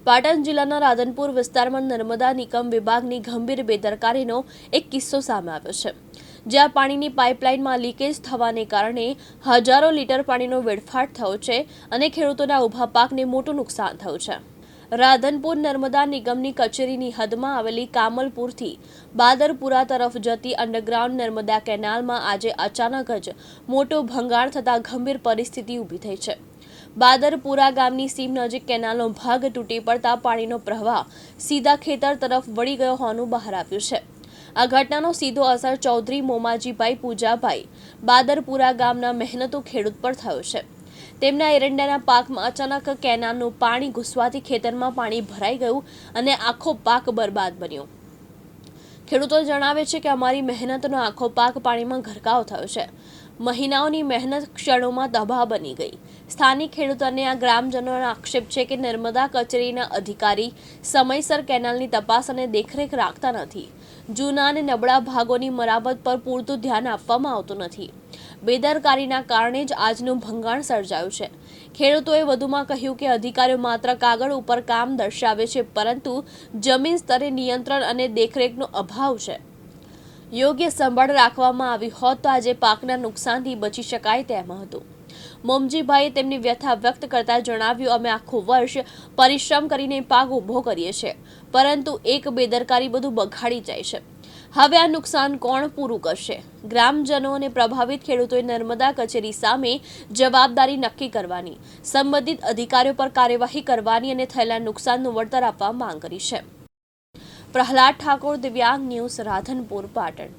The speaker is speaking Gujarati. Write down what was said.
પાટણ જિલ્લાના રાધનપુર વિસ્તારમાં નર્મદા નિગમ વિભાગની ગંભીર બેદરકારીનો એક કિસ્સો સામે આવ્યો છે, જ્યાં પાણીની પાઇપલાઇનમાં લીકેજ થવાને કારણે હજારો લીટર પાણીનો વેડફાટ થયો છે અને ખેડૂતોના ઊભા પાકને મોટું નુકસાન થયું છે। રાધનપુર નર્મદા નિગમની કચેરીની હદમાં આવેલી કામલપુરથી બાદરપુરા તરફ જતી અંડરગ્રાઉન્ડ નર્મદા કેનાલમાં આજે અચાનક જ મોટો ભંગાણ થતાં ગંભીર પરિસ્થિતિ ઊભી થઈ છે। બાદરપુરા ગામની સીમ નજીક કેનાલનો ભાગ તૂટી પડતા પાણીનો પ્રવાહ સીધા ખેતર તરફ વળી ગયો હોવાનું બહાર આવ્યું છે। આ ઘટનાનો સીધો અસર ચૌધરી મોમાજીભાઈ પૂજાભાઈ બાદરપુરા ગામના મહેનતુ ખેડૂત પર થયો છે। તેમના એરંડાના પાકમાં અચાનક કેનાલનું પાણી ઘૂસવાથી ખેતરમાં પાણી ભરાઈ ગયું અને આખો પાક બરબાદ બન્યો। ખેડૂતો જણાવે છે કે અમારી મહેનતનો આખો પાક પાણીમાં ગરકાવ થયો છે। મહિનાઓની મહેનત ક્ષણોમાં તબાહ બની ગઈ। સ્થાનિક ખેડૂતો અને આ ગ્રામજનોનો આક્ષેપ છે કે નર્મદા કચેરીના અધિકારી સમયસર કેનાલની તપાસ અને દેખરેખ રાખતા નથી। જૂના અને નબળા ભાગોની મરામત પર પૂરતું ધ્યાન આપવામાં આવતું નથી। બેદરકારીના કારણે જ આજનું ભંગાણ સર્જાયું છે। ખેડૂતોએ વધુમાં કહ્યું કે અધિકારીઓ માત્ર કાગળ ઉપર કામ દર્શાવે છે, પરંતુ જમીન સ્તરે નિયંત્રણ અને દેખરેખનો અભાવ છે। યોગ્ય સંભાળ રાખવામાં આવી હોત તો આજે પાકના નુકસાનથી બચી શકાય તેમ હતું। મોમજીભાઈએ તેમની વ્યથા વ્યક્ત કરતા જણાવ્યું, અમે આખું વર્ષ પરિશ્રમ કરીને પાક ઊભો કરીએ છીએ, પરંતુ એક બેદરકારી બધું બગાડી જાય છે। હવે આ નુકસાન કોણ પૂરું કરશે? ગ્રામજનો અને પ્રભાવિત ખેડૂતોએ નર્મદા કચેરી સામે જવાબદારી નક્કી કરવાની, સંબંધિત અધિકારીઓ પર કાર્યવાહી કરવાની અને થયેલા નુકસાનનું વળતર આપવા માંગ કરી છે। પ્રહલાદ ઠાકોર, દિવ્યાંગ ન્યૂઝ, રાધનપુર, પાટણ।